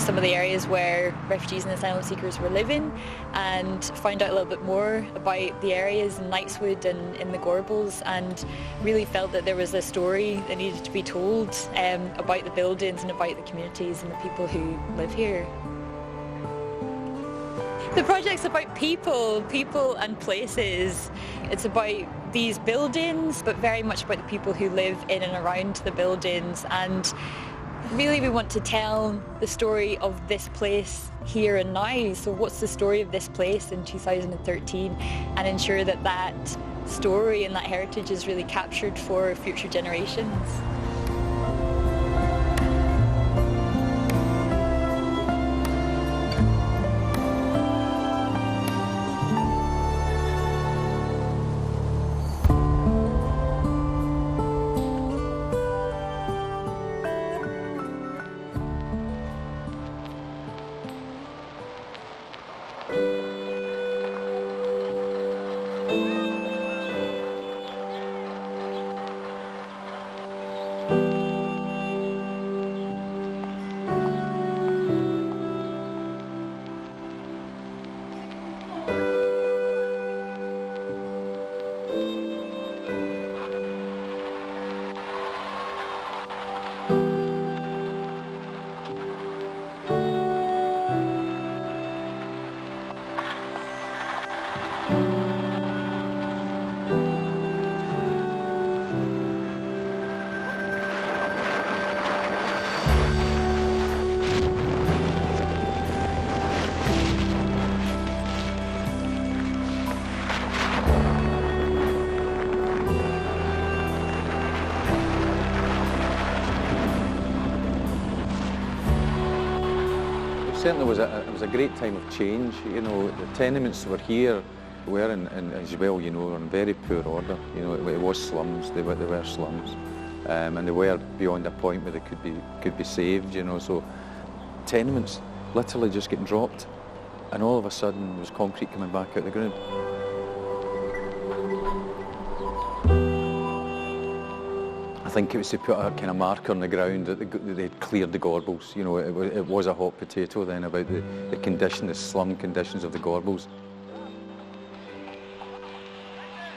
some of the areas where refugees and asylum seekers were living and found out a little bit more about the areas in Knightswood and in the Gorbals, and really felt that there was a story that needed to be told about the buildings and about the communities and the people who live here. The project's about people and places. It's about these buildings, but very much about the people who live in and around the buildings. And really we want to tell the story of this place here and now. So what's the story of this place in 2013, and ensure that that story and that heritage is really captured for future generations. Certainly it was a great time of change. You know, the tenements were here were in, as well, you know, were in very poor order. You know, it was slums. They were slums, and they were beyond a point where they could be saved. You know, so tenements literally just getting dropped, and all of a sudden there was concrete coming back out of the ground. I think it was to put a kind of marker on the ground that they'd cleared the Gorbals. You know, it was a hot potato then about the condition, the slum conditions of the Gorbals.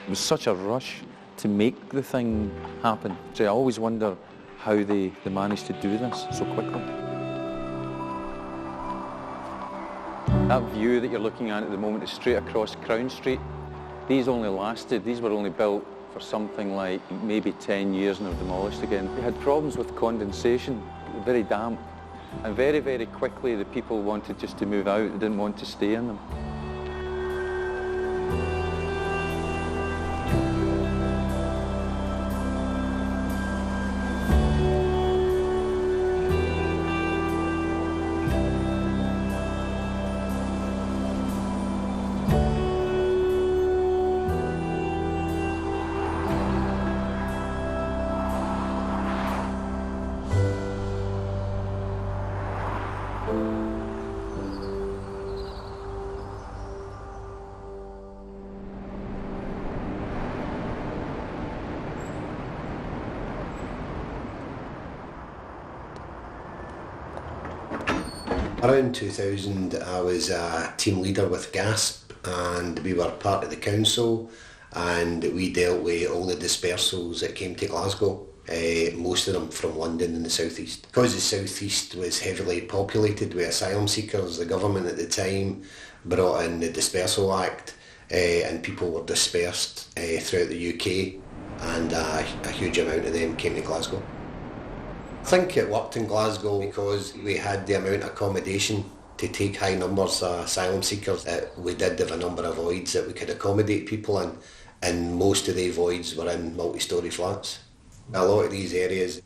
It was such a rush to make the thing happen. So I always wonder how they managed to do this so quickly. That view that you're looking at the moment is straight across Crown Street. These were only built for something like maybe 10 years and are demolished again. We had problems with condensation, very damp, and very, very quickly the people wanted just to move out. They didn't want to stay in them. Around 2000 I was a team leader with GASP, and we were part of the council, and we dealt with all the dispersals that came to Glasgow, most of them from London and the southeast. Because the southeast was heavily populated with asylum seekers, the government at the time brought in the Dispersal Act, and people were dispersed throughout the UK, and a huge amount of them came to Glasgow. I think it worked in Glasgow because we had the amount of accommodation to take high numbers of asylum seekers. We did have a number of voids that we could accommodate people in, and most of the voids were in multi-storey flats. A lot of these areas,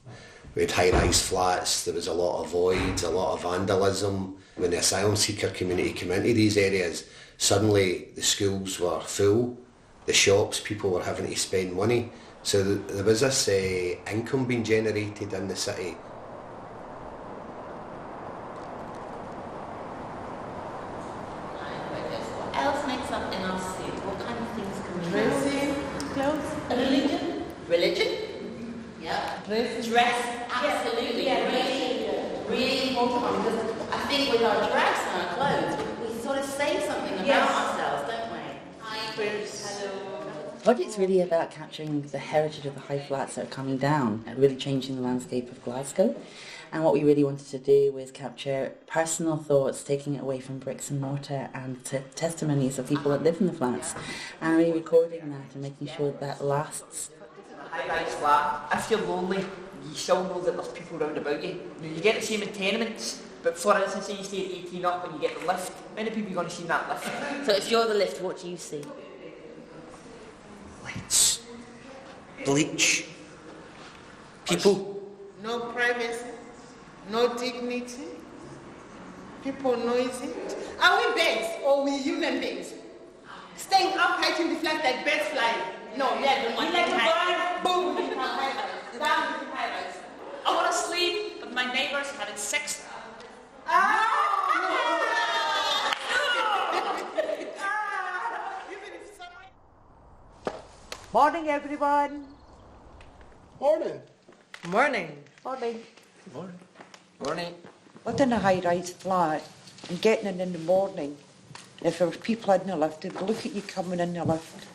we had high-rise flats, there was a lot of voids, a lot of vandalism. When the asylum seeker community came into these areas, suddenly the schools were full, the shops, people were having to spend money. So there was this income being generated in the city. What else makes up in our city? What kind of things can we do? Clothes. Religion? Yeah. Dress, absolutely. Yeah. Really important. I think with our dress and our clothes, we sort of say something about ourselves, don't we? Hi, Bruce. Hello. The project's really about capturing the heritage of the high flats that are coming down and really changing the landscape of Glasgow. And what we really wanted to do was capture personal thoughts, taking it away from bricks and mortar and testimonies of people that live in the flats, and really recording that and making sure that lasts. High-rise flat, if you're lonely, you still know that there's people round about you. You get the same in tenements, but for instance, say you stay at 18 up and you get the lift, many people are going to see that lift. So if you're the lift, what do you see? Lights, bleach, people. No privacy, no dignity, people noisy. Are we birds or we human beings? Staying upright in the flat like birds flying. No, yeah, the one like a bird, boom, down with the high-rise. I want to sleep, but my neighbours having sex. Morning, everyone. Morning. Morning. Morning. Morning. Morning. Lived in a high-rise flat and getting in the morning. If there was people in the lift, they'd look at you coming in the lift.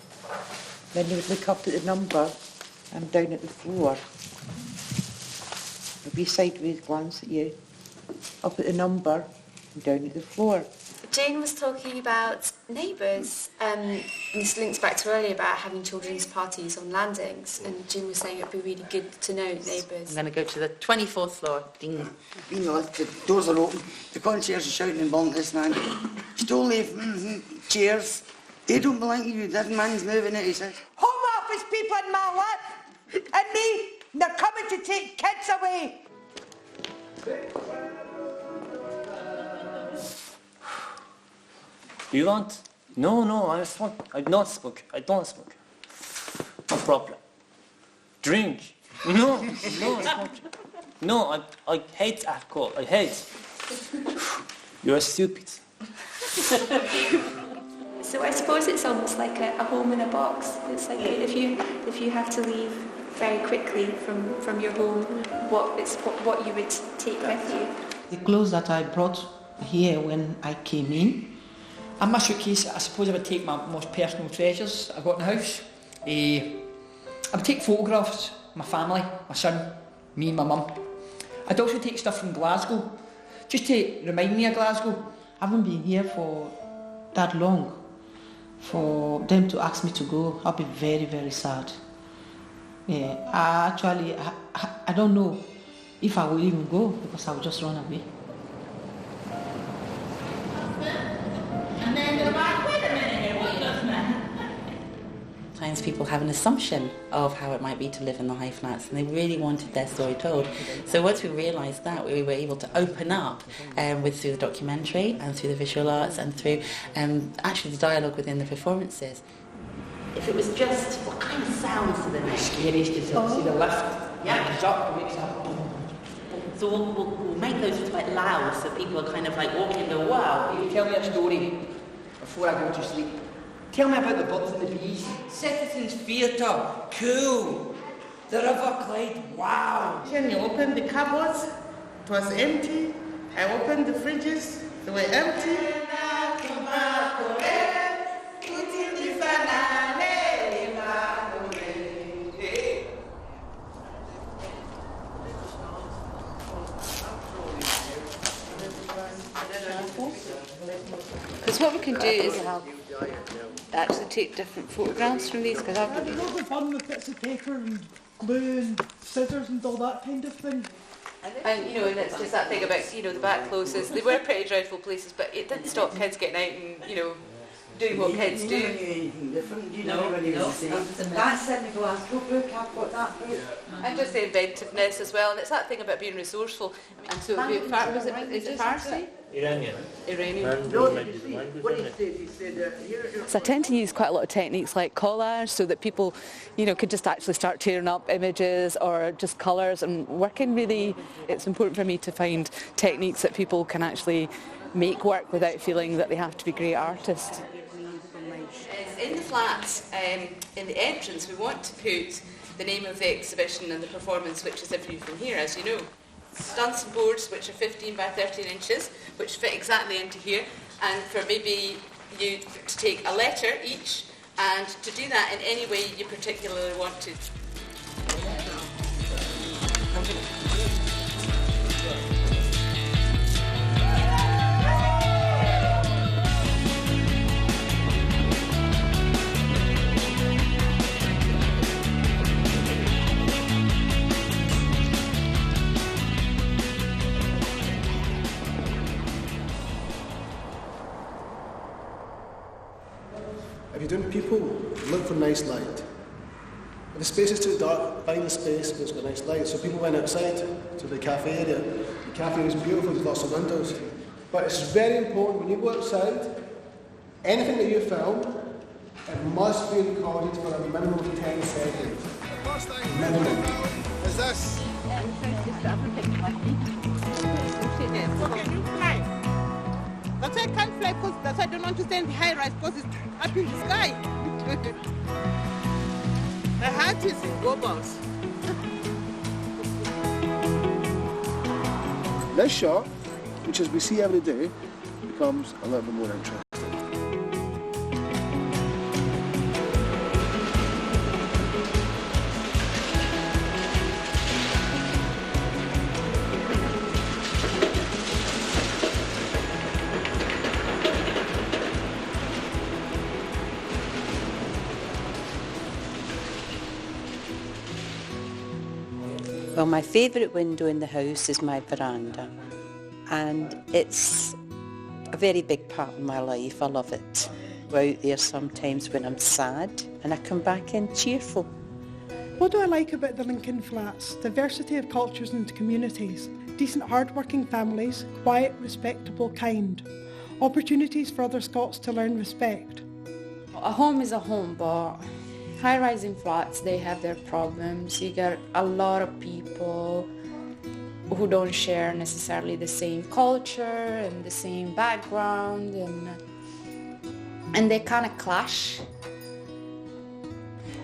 Then they would look up at the number and down at the floor. They'd be sideways glance at you. Up at the number and down at the floor. Jane was talking about neighbours, and this links back to earlier about having children's parties on landings, and Jane was saying it'd be really good to know neighbours. I'm going to go to the 24th floor. Ding. Being lifted, doors are open, the concierge is shouting and bawling this man. Stole leave, chairs. They don't belong to you, that man's moving it, he says. Home office people in my lip and me, they're coming to take kids away. You don't? No, I smoke. I don't smoke. No problem. Drink? No, smoke. No, I hate alcohol. I hate. You're stupid. So I suppose it's almost like a home in a box. It's like if you have to leave very quickly from your home, what you would take with you. The clothes that I brought here when I came in. In my suitcase, I suppose I would take my most personal treasures I've got in the house. I would take photographs of my family, my son, me and my mum. I'd also take stuff from Glasgow, just to remind me of Glasgow. I haven't been here for that long. For them to ask me to go, I'll be very, very sad. Yeah, I don't know if I will even go because I will just run away. And then they're like, wait a minute here, what are you looking at? Sometimes people have an assumption of how it might be to live in the high flats, and they really wanted their story told. So once we realised that, we were able to open up through the documentary and through the visual arts and through actually the dialogue within the performances. If it was just, what kind of sounds do they The make? scariest is to see the lift. Yeah. It comes up, it wakes up. So we'll make those quite loud so people are kind of like walking and go, wow. You tell me a story before I go to sleep. Tell me about the birds and the bees. Citizens Theatre, cool. The River Clyde, wow. Then you opened the cupboards, it was empty. I opened the fridges, they were empty. Because what we can do is actually take different photographs from these, because I've Have you got the fun with bits of paper and glue and scissors and all that kind of thing? And and it's just that thing about the back closes. They were pretty dreadful places, but it didn't stop kids getting out and doing what kids do. That's in the Glasgow book, I've got that book. And just the inventiveness as well, and it's that thing about being resourceful. And so, is it Farsi? Iranian. So I tend to use quite a lot of techniques like collage so that people, could just actually start tearing up images or just colours and working really. It's important for me to find techniques that people can actually make work without feeling that they have to be great artists. In the flat, in the entrance, we want to put the name of the exhibition and the performance, which is If You've Been Here, as you know. done some boards which are 15 by 13 inches, which fit exactly into here, and for maybe you to take a letter each, and to do that in any way you particularly want to. If you're doing people, look for nice light. If the space is too dark, find a space that's got nice light. So people went outside to the cafe area. The cafe was beautiful with lots of windows. But it's very important when you go outside, anything that you film, it must be recorded for a minimum of 10 seconds. Minimum. Is this? That's why I can't fly, because that's why I don't want to stay in the high rise, because it's up in the sky. My heart is in Gorbals. This shot, which as we see every day, becomes a little bit more interesting. Well, my favourite window in the house is my veranda, and it's a very big part of my life. I love it. Go out there sometimes when I'm sad, and I come back in cheerful. What do I like about the Lincoln Flats? Diversity of cultures and communities, decent hard-working families, quiet, respectable, kind. Opportunities for other Scots to learn respect. A home is a home, but high-rising flats, they have their problems. You get a lot of people who don't share necessarily the same culture and the same background, and they kind of clash.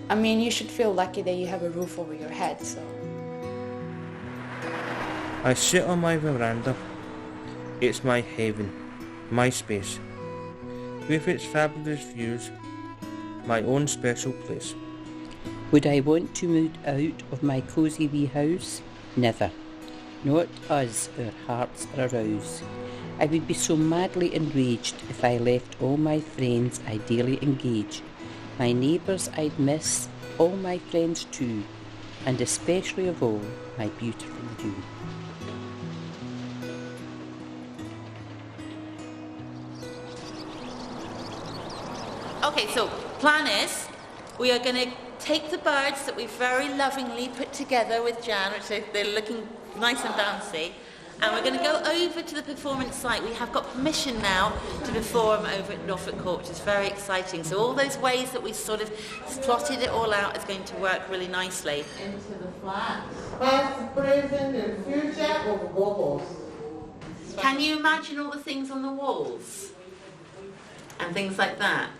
I mean, you should feel lucky that you have a roof over your head, so. I sit on my veranda. It's my haven, my space. With its fabulous views, my own special place. Would I want to move out of my cosy wee house? Never. Not us, our hearts are aroused. I would be so madly enraged if I left all my friends I daily engage. My neighbours I'd miss, all my friends too, and especially of all, my beautiful you. Okay, so plan is we are going to take the birds that we've very lovingly put together with Jan, which they're looking nice and bouncy, and we're going to go over to the performance site. We have got permission now to perform over at Norfolk Court, which is very exciting. So all those ways that we sort of plotted it all out is going to work really nicely. Into the flat. Past, present, and future of Gorbals. Can you imagine all the things on the walls? And things like that?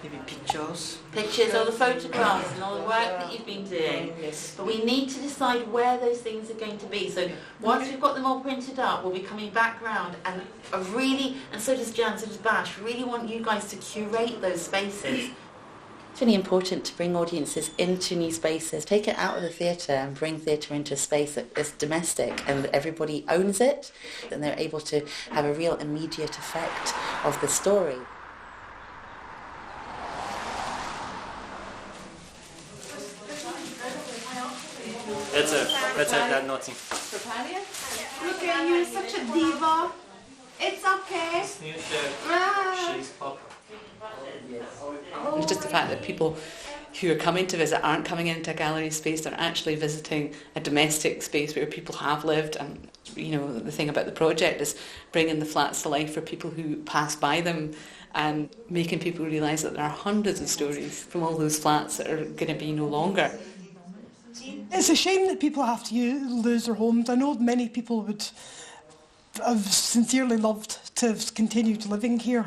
Maybe pictures. Pictures, all the photographs and all the work that you've been doing. Yes. But we need to decide where those things are going to be. So once we've got them all printed up, we'll be coming back round, and and so does Jan, so does Bash, really want you guys to curate those spaces. It's really important to bring audiences into new spaces, take it out of the theatre and bring theatre into a space that is domestic and that everybody owns it, and they're able to have a real immediate effect of the story. That's that nothing. Look at you, such a diva. It's okay. It's just the fact that people who are coming to visit aren't coming into a gallery space, they're actually visiting a domestic space where people have lived. And you know, the thing about the project is bringing the flats to life for people who pass by them and making people realise that there are hundreds of stories from all those flats that are going to be no longer. It's a shame that people have to lose their homes. I know many people would have sincerely loved to have continued living here.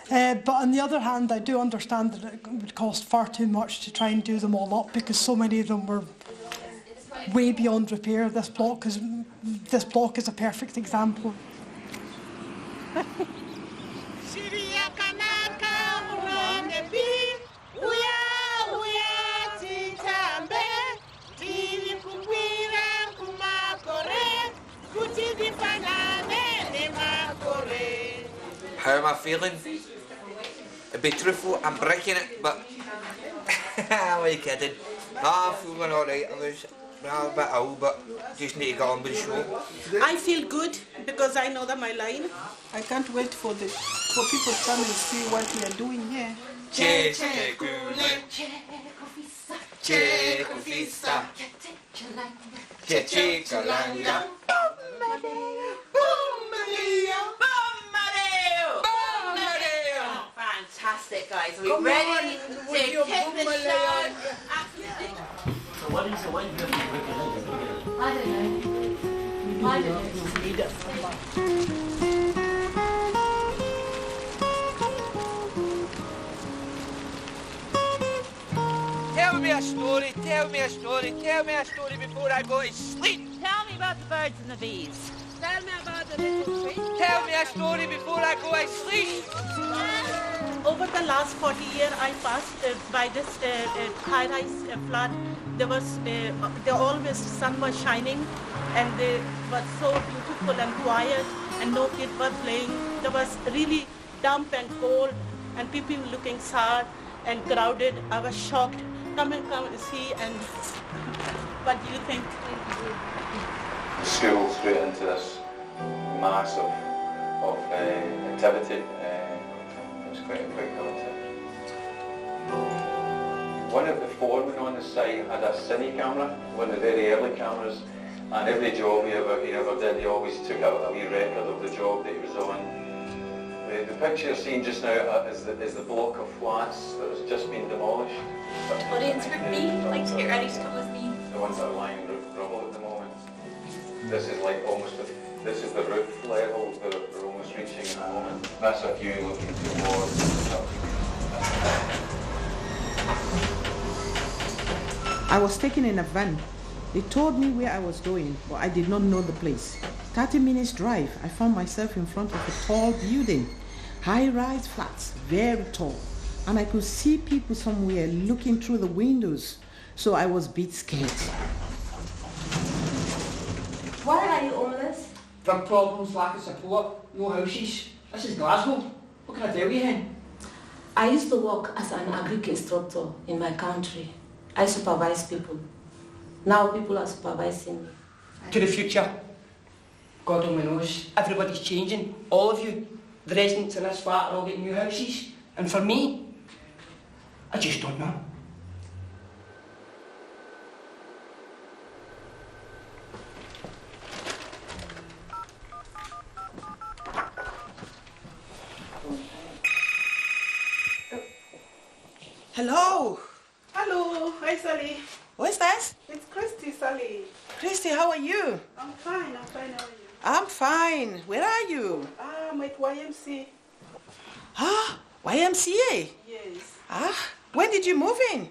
But on the other hand, I do understand that it would cost far too much to try and do them all up, because so many of them were way beyond repair. This block is a perfect example. How am I feeling? To be truthful, I'm breaking it, but I'm only kidding. I'm feeling alright. I was a bit ill, but just need to get on with the show. I feel good because I know that my line. I can't wait for people to come and see what we are doing here. Che Fantastic, guys. Are we ready to kick the show? So what is the one you have to I don't know. I don't know. Tell me a story, tell me a story, tell me a story before I go to sleep. Tell me about the birds and the bees. Tell me about the little tree. Tell me a story before I go to sleep. Over the last 40 years, I passed by this high-rise flat. There always sun was shining, and it was so beautiful and quiet, and no kids were playing. There was really damp and cold, and people looking sad and crowded. I was shocked. Come and see. And what do you think? School straight into this mass of activity. It was quite chaotic. One of the foremen on the site had a cine camera, one of the very early cameras, and every job he ever did, he always took out a wee record of the job that he was on. The picture you're seeing just now is the block of flats that has just been demolished. Audience group B, like to get ready to come with me. The ones that are lying rubble at the moment. This is like this is the roof level that we're almost reaching at the moment. That's a view looking towards. I was taken in a van. They told me where I was going, but I did not know the place. 30 minutes drive, I found myself in front of a tall building. High-rise flats, very tall. And I could see people somewhere looking through the windows. So I was a bit scared. Why are you homeless? Drug problems, lack of support, no houses. This is Glasgow. What can I tell you, hen? I used to work as an agric instructor in my country. I supervise people. Now people are supervising me. To the future. God only knows. Everybody's changing. All of you. The residents in this flat are all getting new houses. And for me, I just don't know. Hello. Hello. Hi, Sally. What's that? It's Christy, Sally. Christy, how are you? I'm fine. How are you? I'm fine. Where are you? I'm at YMCA. Ah, YMCA? Yes. Ah, when did you move in?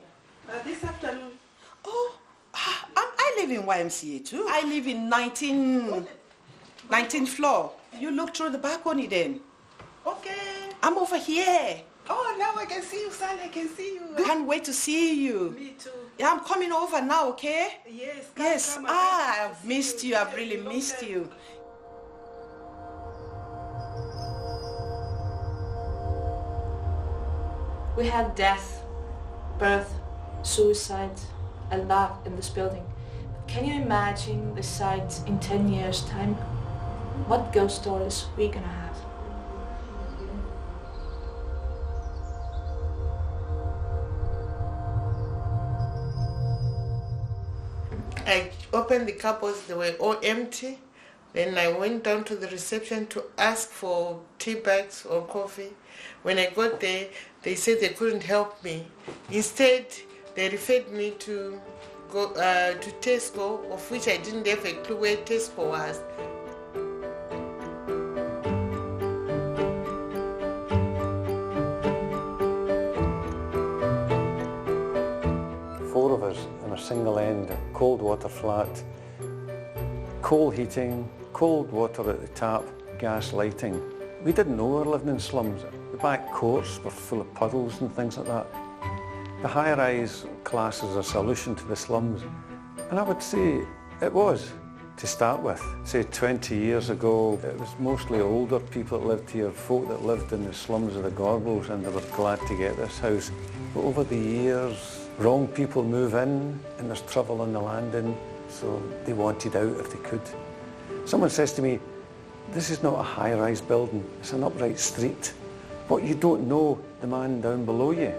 This afternoon. Oh, I live in YMCA too. I live in 19th floor. You look through the balcony then. Okay. I'm over here. Oh, now I can see you, Sally. I can see you. Can't wait to see you. Me too. Yeah, I'm coming over now, okay? Yes. Yes. I've missed you. I've really missed you. We had death, birth, suicide, a lot in this building. But can you imagine the site in 10 years' time? What ghost stories we're gonna have? I opened the cupboards, they were all empty. Then I went down to the reception to ask for tea bags or coffee. When I got there, they said they couldn't help me. Instead, they referred me to go to Tesco, of which I didn't have a clue where Tesco was. Four of us in a single end cold water flat, coal heating, cold water at the tap, gas lighting. We didn't know we were living in slums. The back courts were full of puddles and things like that. The high-rise class is a solution to the slums. And I would say it was, to start with. Say 20 years ago, it was mostly older people that lived here, folk that lived in the slums of the Gorbals, and they were glad to get this house. But over the years, wrong people move in, and there's trouble on the landing, so they wanted out if they could. Someone says to me, this is not a high-rise building, it's an upright street. But you don't know the man down below you.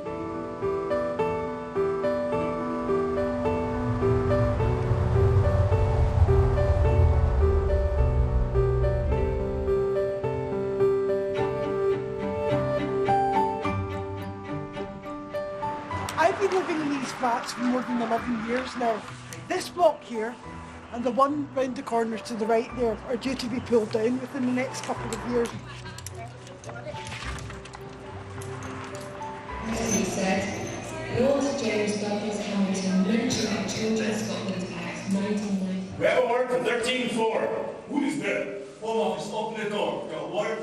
I've been living in these flats for more than 11 years now. This block here and the one round the corner to the right there are due to be pulled down within the next couple of years. As he said, Lord James Douglas Hamilton mentioned the Children Scotland Act 1990. We have a warrant for 13-4. Who is there? Home office, open the door. Got a warrant?